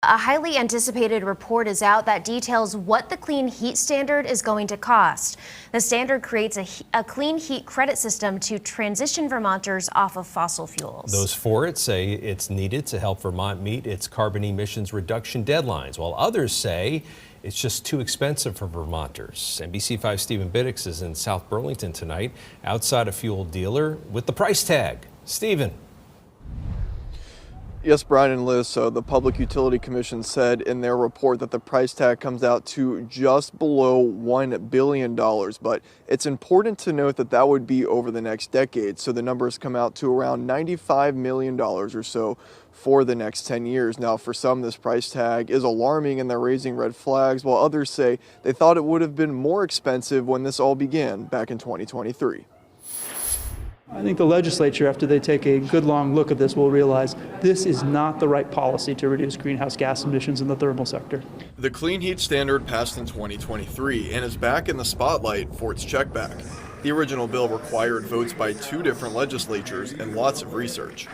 A highly anticipated report is out that details what the clean heat standard is going to cost. The standard creates a clean heat credit system to transition Vermonters off of fossil fuels. Those for it say it's needed to help Vermont meet its carbon emissions reduction deadlines, while others say it's just too expensive for Vermonters. NBC5 Stephen Biddix is in South Burlington tonight, outside a fuel dealer with the price tag. Stephen. Yes, Brian and Liz, so the Public Utility Commission said in their report that the price tag comes out to just below $1 billion, but it's important to note that that would be over the next decade, so the numbers come out to around $95 million or so for the next 10 years. Now, for some, this price tag is alarming and they're raising red flags, while others say they thought it would have been more expensive when this all began back in 2023. I think the legislature, after they take a good long look at this, will realize this is not the right policy to reduce greenhouse gas emissions in the thermal sector. The Clean Heat Standard passed in 2023 and is back in the spotlight for its checkback. The original bill required votes by 2 different legislatures and lots of research.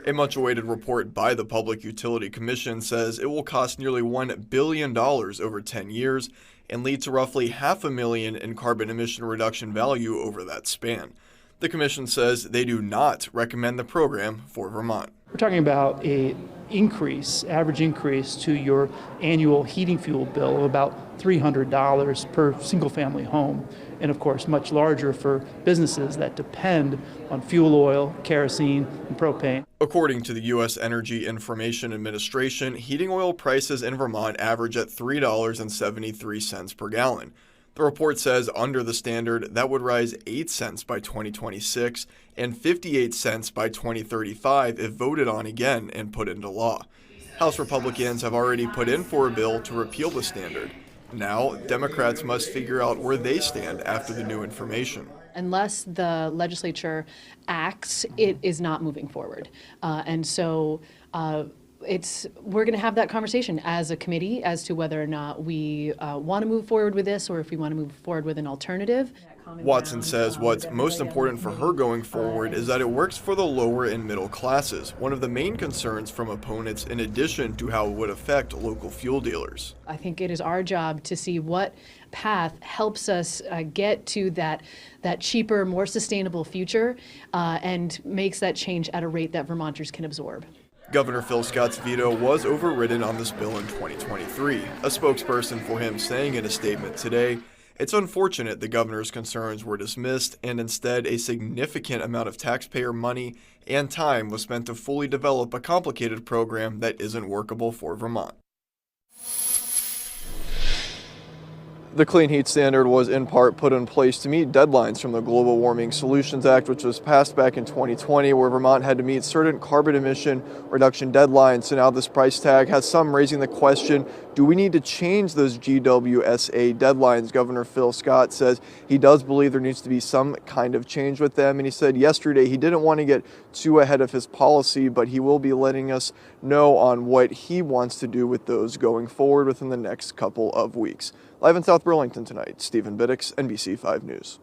A much-awaited report by the Public Utility Commission says it will cost nearly $1 billion over 10 years and lead to roughly $500,000 in carbon emission reduction value over that span. The Commission says they do not recommend the program for Vermont. We're talking about an average increase to your annual heating fuel bill of about $300 per single-family home, and of course much larger for businesses that depend on fuel oil, kerosene, and propane. According to the U.S. Energy Information Administration, heating oil prices in Vermont average at $3.73 per gallon. The report says under the standard, that would rise 8 cents by 2026 and 58 cents by 2035 if voted on again and put into law. House Republicans have already put in for a bill to repeal the standard. Now, Democrats must figure out where they stand after the new information. Unless the legislature acts, it is not moving forward. We're going to have that conversation as a committee as to whether or not we want to move forward with this or if we want to move forward with an alternative. Watson says what's most important for her going forward is that it works for the lower and middle classes, one of the main concerns from opponents in addition to how it would affect local fuel dealers. I think it is our job to see what path helps us get to that cheaper, more sustainable future and makes that change at a rate that Vermonters can absorb. Governor Phil Scott's veto was overridden on this bill in 2023, a spokesperson for him saying in a statement today, "It's unfortunate the governor's concerns were dismissed and instead a significant amount of taxpayer money and time was spent to fully develop a complicated program that isn't workable for Vermont." The Clean Heat Standard was in part put in place to meet deadlines from the Global Warming Solutions Act, which was passed back in 2020, where Vermont had to meet certain carbon emission reduction deadlines. So now this price tag has some raising the question, do we need to change those GWSA deadlines? Governor Phil Scott says he does believe there needs to be some kind of change with them. And he said yesterday he didn't want to get too ahead of his policy, but he will be letting us know on what he wants to do with those going forward within the next couple of weeks. Live in South Burlington tonight, Stephen Biddix, NBC5 News.